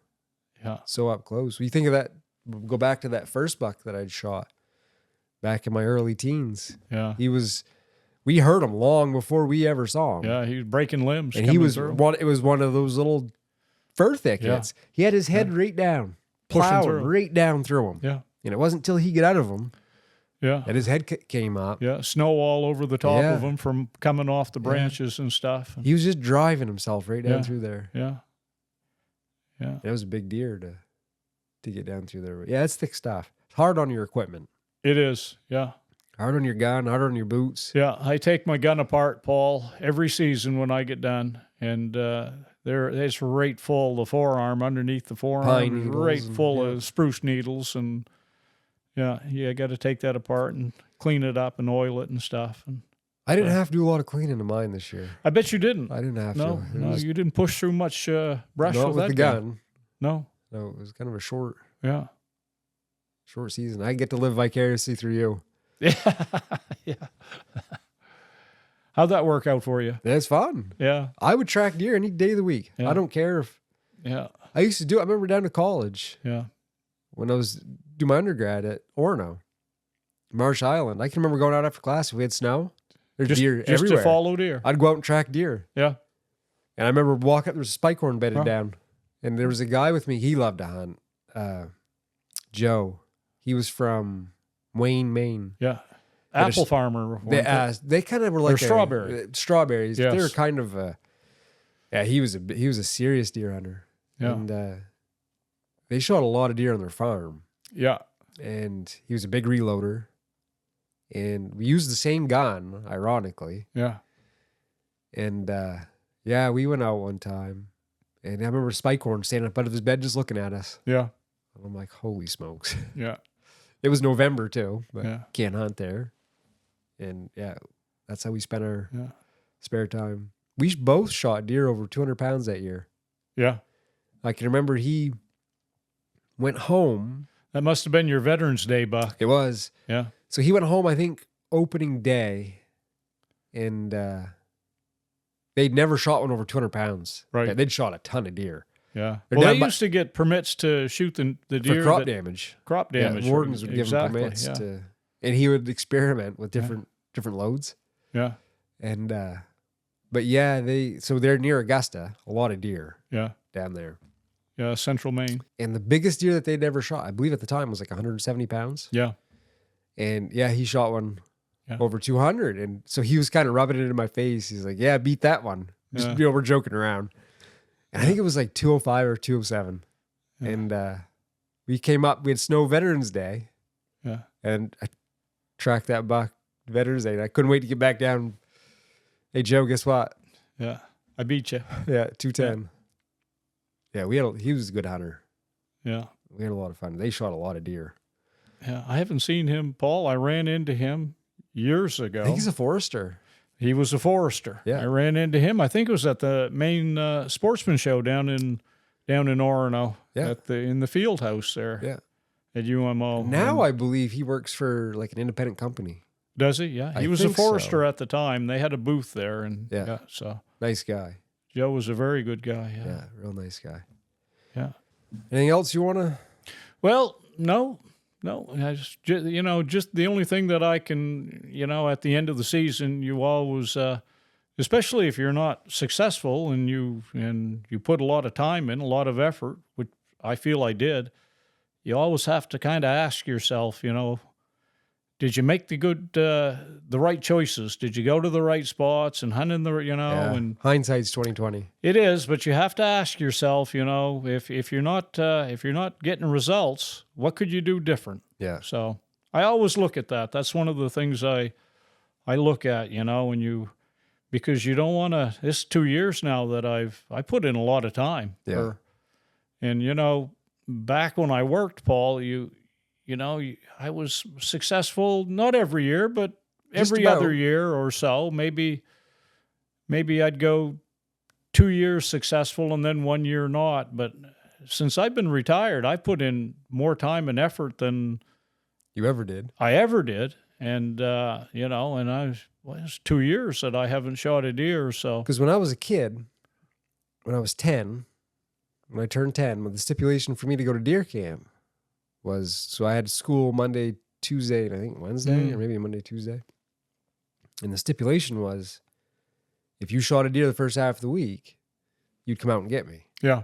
up close. When you think of that, go back to that first buck that I'd shot back in my early teens. Yeah. We heard him long before we ever saw him. Yeah. He was breaking limbs. And it was one of those little fir thickets. Yeah. He had his head right down, plowing right down through him. Yeah. And it wasn't till he got out of them. Yeah. And his head came up. Yeah. Snow all over the top of him from coming off the branches and stuff. He was just driving himself right down through there. Yeah. Yeah. It was a big deer to get down through there. Yeah, it's thick stuff. It's hard on your equipment. It is. Yeah. Hard on your gun, hard on your boots. Yeah, I take my gun apart, Paul, every season when I get done, and it's right full. The forearm underneath the forearm Pine is needles right and- full yeah. of spruce needles, and I got to take that apart and clean it up and oil it and stuff. And I didn't have to do a lot of cleaning of mine this year. I bet you didn't. I didn't have No, to. It no, was you didn't push through much brush not with with that the gun. No, No, it was kind of a short season. I get to live vicariously through you. yeah, yeah. How'd that work out for you? It's fun. Yeah, I would track deer any day of the week. Yeah. I don't care if yeah, I used to do it. I remember down to college yeah, when I was doing my undergrad at Orono, Marsh Island. I can remember going out after class if we had snow. There's deer just everywhere. to follow deer. I'd go out and track deer. Yeah, And I remember walking up, there was a spike horn bedded Huh. down. And there was a guy with me. He loved to hunt. Joe. He was from Wayne, Maine. yeah. But Apple farmer. They kind of were like strawberry. Strawberries. Yes. They were kind of he was a serious deer hunter. Yeah. And they shot a lot of deer on their farm. Yeah, And he was a big reloader. And we used the same gun, ironically. yeah, And we went out one time. And I remember Spikehorn standing up out of his bed just looking at us. yeah, And I'm like, holy smokes. yeah, It was November too, but yeah, can't hunt there. And that's how we spent our yeah, spare time. We both shot deer over 200 pounds that year. yeah. I can remember he went home. That must have been your Veterans Day buck. It was. Yeah, So he went home, I think, opening day. And they'd never shot one over 200 pounds. Right. Yeah, they'd shot a ton of deer. yeah. They're Well, down they by- used to get permits to shoot the deer. For crop that- damage. Crop damage. Yeah, wardens would give him Exactly, permits yeah. to, and he would experiment with different loads. Yeah, And but yeah, they're near Augusta, a lot of deer yeah, down there. yeah. Central Maine. And the biggest deer that they'd ever shot, I believe at the time, was like 170 pounds. Yeah, And yeah, he shot one Yeah. over 200. And so he was kind of rubbing it in my face. He's like, yeah, beat that one. Just, Yeah. we're joking around. And I think it was like 205 or 207. Yeah. And we came up, we had snow Veterans Day. yeah, And I tracked that buck Veterans Day. And I couldn't wait to get back down. Hey, Joe, guess what? yeah. I beat you. Yeah, 210. Yeah, he was a good hunter. Yeah, We had a lot of fun. They shot a lot of deer. yeah. I haven't seen him, Paul. I ran into him years ago. I think he's a forester. He was a forester. Yeah. I ran into him. I think it was at the Maine Sportsman Show down in Orono. Yeah. In the field house there. Yeah. At UMO. Now And- I believe he works for like an independent company. does he? Yeah. He I was a think so. forester at the time. They had a booth there, and Yeah. so Nice guy. Joe was a very good guy. Yeah, Yeah. real nice guy. Yeah. Anything else you want to? Well, no. I just the only thing that I can, at the end of the season, you always, especially if you're not successful and you put a lot of time in, a lot of effort, which I feel I did, you always have to kind of ask yourself, did you make the right choices? Did you go to the right spots and hunt in the, and Hindsight's 2020. it is, but you have to ask yourself, if you're not getting results, what could you do different? Yeah. So I always look at that. That's one of the things I look at, because you don't want to. It's 2 years now that I put in a lot of time. Yeah. And back when I worked, Paul, I was successful not every year, but Just every about. other year or so. Maybe I'd go 2 years successful and then 1 year not. But since I've been retired, I put in more time and effort than You ever did? I ever did. And, and it's 2 years that I haven't shot a deer. So, Because when I was a kid, when I was 10, when I turned 10, the stipulation for me to go to deer camp was, so I had school Monday, Tuesday, and I think Wednesday, or maybe Monday, Tuesday. And the stipulation was, if you shot a deer the first half of the week, you'd come out and get me. yeah,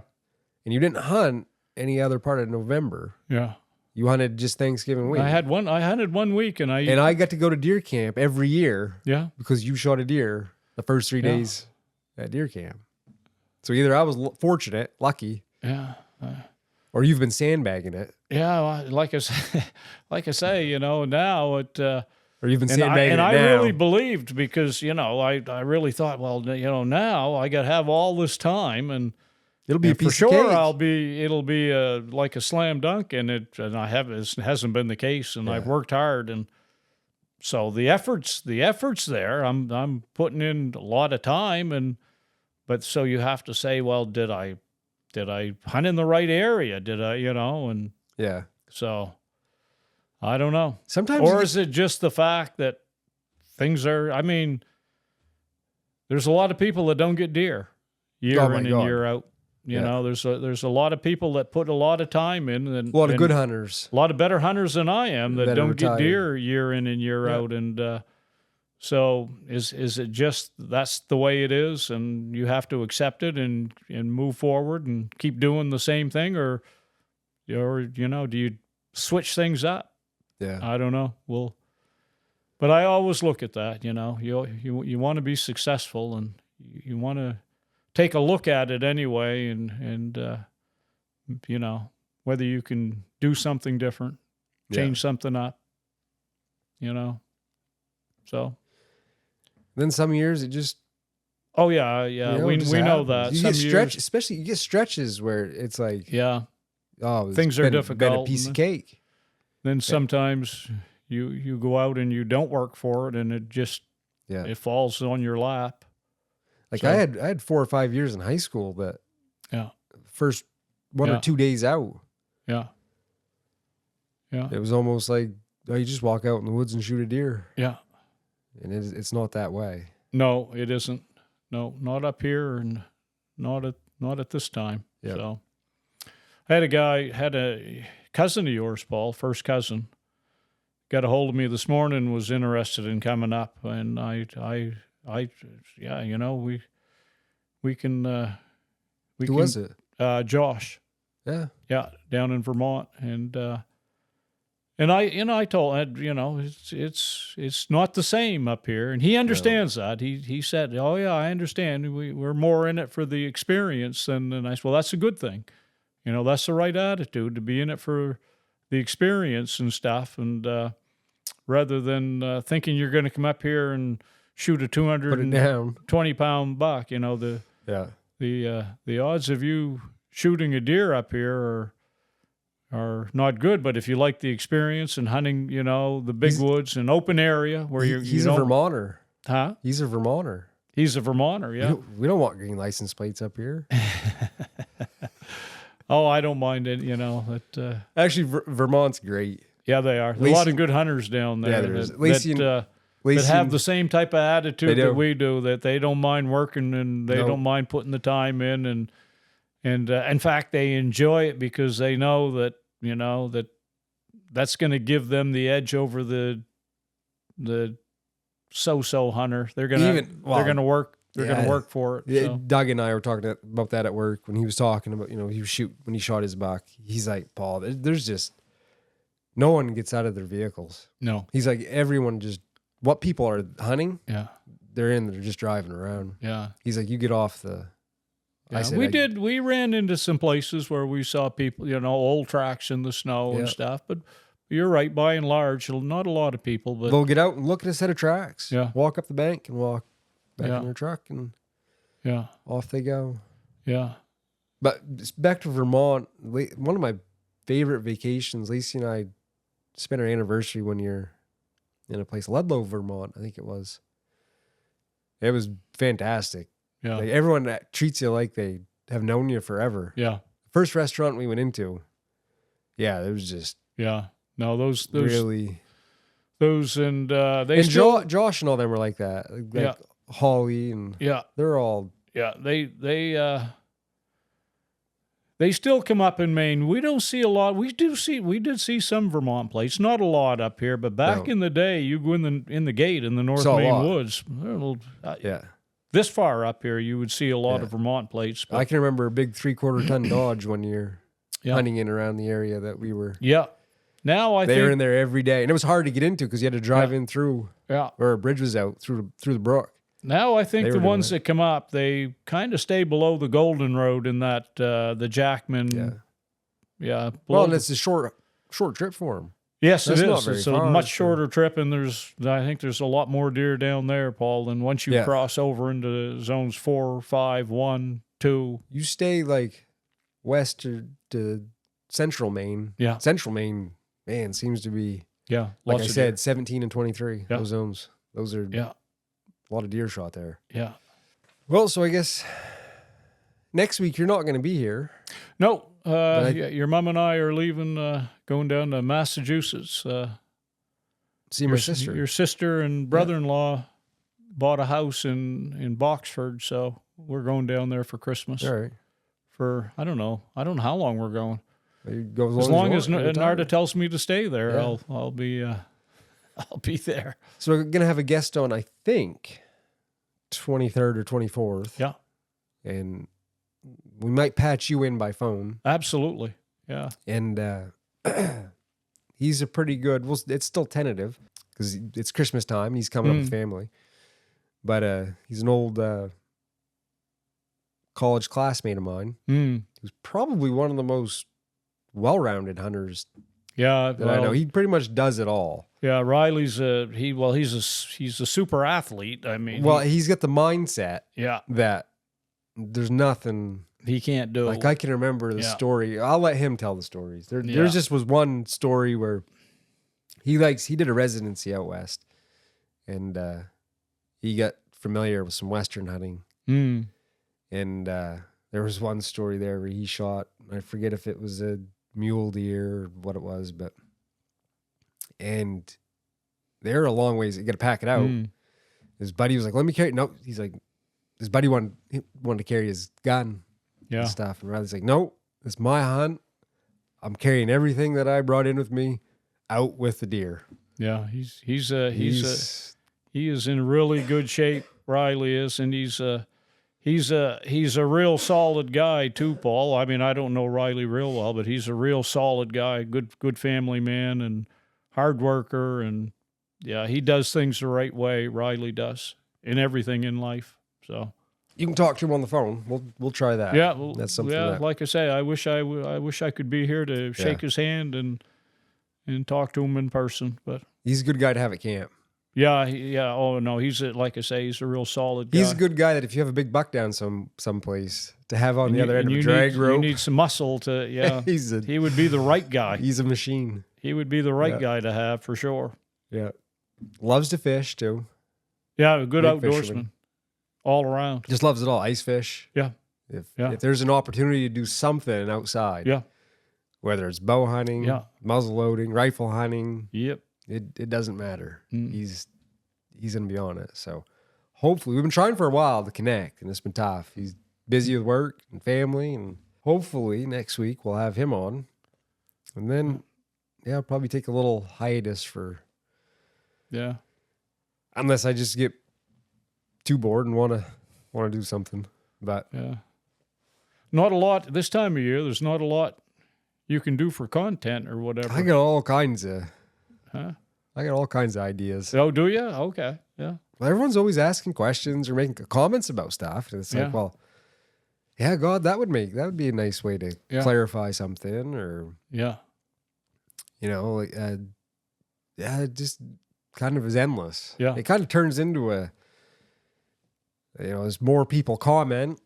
And you didn't hunt any other part of November. yeah. You hunted just Thanksgiving week. I hunted 1 week and I got to go to deer camp every year yeah, because you shot a deer the first 3 Yeah. days at deer camp. So either I was fortunate, lucky, yeah. or you've been sandbagging it. Yeah, well, like I say, now Or you've been And sandbagging I it now. really believed, because, you know, I really thought, well, you know, now I got to have all this time, and It'll be a for piece sure of cake. it'll be like a slam dunk, and it hasn't been the case, and I've worked hard, and so the effort's there. I'm putting in a lot of time, but so you have to say, well, did I hunt in the right area? Did I, you know, and Yeah. so I don't know. Sometimes, or is it just the fact that things are? I mean, there's a lot of people that don't get deer year in and year out. You know, there's a lot of people that put a lot of time in, and a lot of good hunters, a lot of better hunters than I am that don't get deer year in and year out. And so is it just that's the way it is, and you have to accept it and move forward and keep doing the same thing, or you know, do you switch things up? Yeah, I don't know. Well, but I always look at that. You know, you want to be successful, and you want to take a look at it anyway, and you know, whether you can do something different, change something up, you know. So then some years it just you know, we know that you some get years, especially you get stretches where it's like things are difficult, been a piece of cake. Then sometimes you go out and you don't work for it, and it just it falls on your lap. Like I had 4 or 5 years in high school that first 1 or 2 days out. Yeah. It was almost like, oh, you just walk out in the woods and shoot a deer. Yeah. And it's not that way. No, it isn't. No, not up here, and not at this time. Yeah. So I had a cousin of yours, Paul, first cousin, got a hold of me this morning, was interested in coming up, and I you know, we can Who was it? Josh. Yeah, down in Vermont, and I told, you know, it's not the same up here, and he understands that. He said, oh yeah, I understand. We're more in it for the experience, and I said, well, that's a good thing. You know, that's the right attitude, to be in it for the experience and stuff, and rather than thinking you're going to come up here and shoot a 220-pound buck. You know, the odds of you shooting a deer up here are not good. But if you like the experience and hunting, you know, the big woods and open area where he's a Vermonter. Huh? He's a Vermonter. He's a Vermonter, yeah. We don't want green license plates up here. Oh, I don't mind it, you know. Actually, Vermont's great. Yeah, they are. There's a lot of good hunters down there. Yeah, there is. That have the same type of attitude that we do, that they don't mind working, and they don't mind putting the time in, and in fact, they enjoy it because they know that, you know, that's going to give them the edge over the so-so hunter. They're going to work. They're going to work for it. Yeah, so. Doug and I were talking about that at work when he was talking about, you know, when he shot his buck. He's like, Paul, there's just no one gets out of their vehicles. No. He's like, everyone just, what people are hunting, they're just driving around. Yeah. He's like, you get off the. Yeah, we ran into some places where we saw people, you know, old tracks in the snow and stuff, but you're right, by and large, not a lot of people. But they'll get out and look at a set of tracks, walk up the bank and walk back in their truck, and off they go. Yeah. But back to Vermont, one of my favorite vacations, Lacey and I spent our anniversary 1 year in a place, Ludlow, Vermont, I think it was. It was fantastic. Yeah. Like, everyone that treats you like they have known you forever. Yeah. First restaurant we went into, it was just no, those really and Josh and all them were like that. Like Holly and they're all they still come up in Maine. We don't see a lot. We did see some Vermont plates, not a lot up here, but back in the day, you go in the gate in the North Maine woods. This far up here, you would see a lot of Vermont plates. I can remember a big 3/4 ton Dodge 1 year hunting in around the area that we were. Yeah. Now they were in there every day, and it was hard to get into because you had to drive in through where a bridge was out through the brook. Now I think the ones that come up, they kind of stay below the Golden Road in that the Jackman. Well, and it's a short trip for them. Yes, That's it not is. very It's a far, much so- shorter trip, and I think there's a lot more deer down there, Paul, than once you Yeah. cross over into zones 4, 5, 1, 2. You stay like west to central Maine. Yeah. Central Maine, man, seems to be, Yeah, like lots I of said, deer. 17 and 23. Yeah. Those zones. Those are Yeah, a lot of deer shot there. yeah. Well, so I guess next week you're not going to be here. No, I- your mom and I are leaving, going down to Massachusetts. See my sister. Your sister and brother-in-law bought a house in Boxford, so we're going down there for Christmas. All right. For I don't know how long we're going. You go As long as you want, anytime. Narda tells me to stay there, Yeah. I'll be I'll be there. So we're going to have a guest on, I think, 23rd or 24th. Yeah, And we might patch you in by phone. absolutely. Yeah, And he's a pretty good, well, it's still tentative because it's Christmas time. He's coming up with family. But he's an old college classmate of mine. Who's probably one of the most well-rounded hunters yeah. that I know. He pretty much does it all. Yeah, Riley's he's a super athlete. I mean, Well, he's got the mindset yeah, that there's nothing. he can't do Like I can remember the Yeah. story. I'll let him tell the stories. There Yeah. just was one story where he did a residency out west, and he got familiar with some Western hunting. And there was one story there where he shot, I forget if it was a mule deer or what it was, and they're a long ways. You got to pack it out. His buddy was like, "Let me carry." No, he's like, his buddy wanted to carry his gun Yeah, and stuff, and Riley's like, "No, it's my hunt. I'm carrying everything that I brought in with me out with the deer." yeah. He is in really good shape. Riley is, and he's a real solid guy too, Paul. I mean, I don't know Riley real well, but he's a real solid guy, good family man, and hard worker, and yeah, he does things the right way. Riley does in everything in life. So You can talk to him on the phone. We'll try that. yeah, well, that's something. Yeah, that, like I say, I wish I could be here to shake his hand and talk to him in person, but. he's a good guy to have at camp. Yeah, yeah. Oh no, like I say, he's a real solid guy. He's a good guy that if you have a big buck down someplace to have on the other end of a drag rope, you need some muscle to. Yeah, he would be the right guy. He's a machine. He would be the right guy to have for sure. Yeah, loves to fish too. Yeah, a good Big outdoorsman, fisherman. all around. Just loves it all. Ice fish. Yeah, If there's an opportunity to do something outside, yeah, whether it's bow hunting, muzzle loading, rifle hunting, yep. it doesn't matter. He's gonna be on it. So hopefully, we've been trying for a while to connect, and it's been tough. He's busy with work and family, and hopefully next week we'll have him on, and then I'll probably take a little hiatus for. Yeah. Unless I just get too bored and want to do something, but yeah, not a lot this time of year. There's not a lot you can do for content or whatever. I got all kinds of. Huh? I got all kinds of ideas. Oh, do you? Okay, yeah. Well, everyone's always asking questions or making comments about stuff, and it's like, well, yeah, God, that would be a nice way to clarify something, or like, it just kind of is endless. Yeah, it kind of turns into a, as more people comment,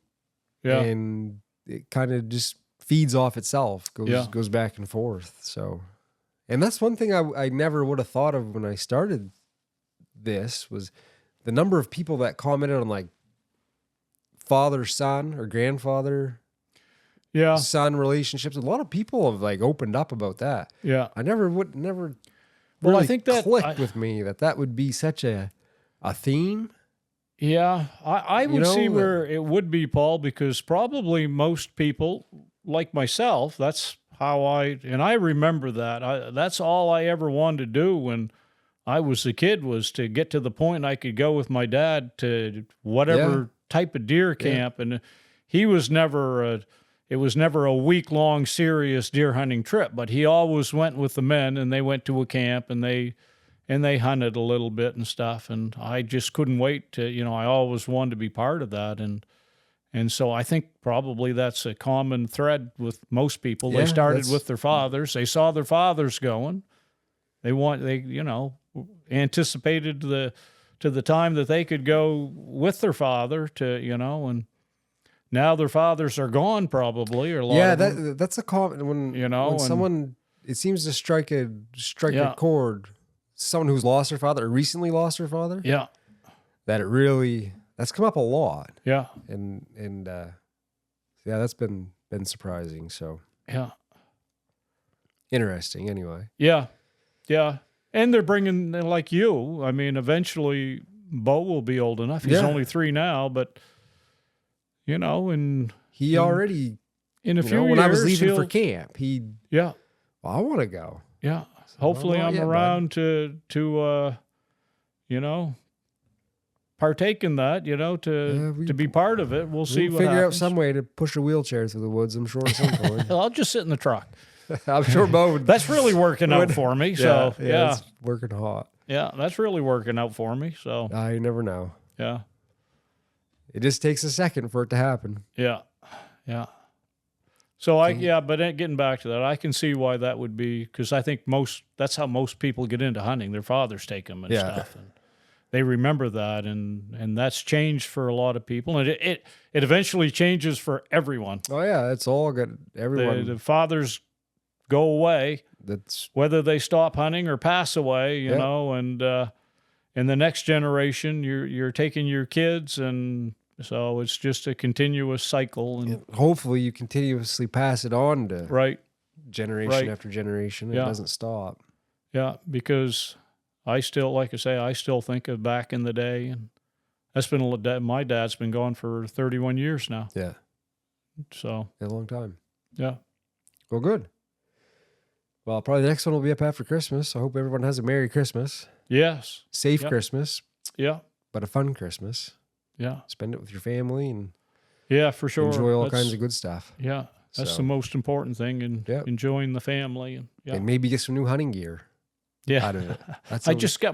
and it kind of just feeds off itself, goes back and forth. So. And that's one thing I never would have thought of when I started this, was the number of people that commented on like father-son or grandfather-son relationships. A lot of people have like opened up about that. Yeah. I never really I think that clicked with me that would be such a theme. Yeah. I would see where it would be, Paul, because probably most people like myself, that's how I remember that. That's all I ever wanted to do when I was a kid, was to get to the point I could go with my dad to whatever type of deer camp. And he was never it was never a week-long serious deer hunting trip, but he always went with the men, and they went to a camp, and they hunted a little bit and stuff. And I just couldn't wait to, I always wanted to be part of that. And so I think probably that's a common thread with most people. They started with their fathers. They saw their fathers going, anticipated to the time that they could go with their father to, and now their fathers are gone probably, or a lot of them. That's a common when and someone, it seems to strike a Yeah. chord. Someone who's lost their father or recently lost their father. Yeah. That's come up a lot. Yeah. And that's been surprising. So Yeah. interesting anyway. Yeah. Yeah. And they're bringing, like you, I mean, eventually Bo will be old enough. He's only 3 now, but and he already, in a few years, when I was leaving for camp, well, I want to go. Yeah. Hopefully I'm around to partake in that, to be part of it. We'll see what figure happens. out some way to push a wheelchair through the woods, I'm sure, at some point. I'll just sit in the truck. I'm sure Bo would. That's really working out for me. So, yeah. It's working hot. Yeah, that's really working out for me. So, you never know. Yeah. It just takes a second for it to happen. Yeah. Yeah. So, but getting back to that, I can see why that would be, because I think that's how most people get into hunting. Their fathers take them and stuff. And they remember that, and that's changed for a lot of people. And it eventually changes for everyone. Oh, yeah, it's all good. Everyone. The fathers go away. That's whether they stop hunting or pass away, you know, and in the next generation, you're taking your kids, and so it's just a continuous cycle. And hopefully you continuously pass it on to generation after generation. It doesn't stop. Yeah, because I still think of back in the day, and that's been my dad's been gone for 31 years now. Yeah. So a long time. Yeah. Well, good. Well, probably the next one will be up after Christmas. I hope everyone has a Merry Christmas. Yes. Safe Christmas. Yeah. But a fun Christmas. Yeah. Spend it with your family and for sure. Enjoy all kinds of good stuff. Yeah. That's the most important thing, and enjoying the family. And maybe get some new hunting gear. Yeah. Out of it.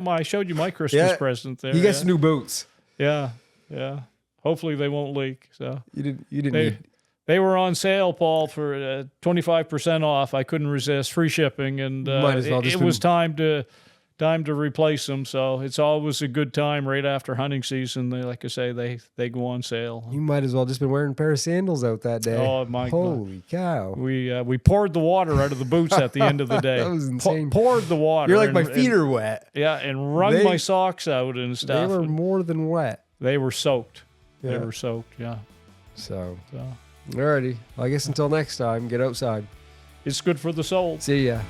I showed you my Christmas present there. You got some new boots. Yeah. Yeah. Hopefully they won't leak. So you didn't They were on sale, Paul, for 25% off. I couldn't resist free shipping, and it was time to replace them. So it's always a good time right after hunting season. Like I say, they go on sale. You might as well just been wearing a pair of sandals out that day. Oh my! Holy cow! We poured the water out of the boots at the end of the day. That was insane. Poured the water. You're like, my feet are wet. Yeah, and wrung my socks out and stuff. They were more than wet. They were soaked. Yeah. They were soaked. Yeah. So. Alrighty. Well, I guess until next time, get outside. It's good for the soul. See ya.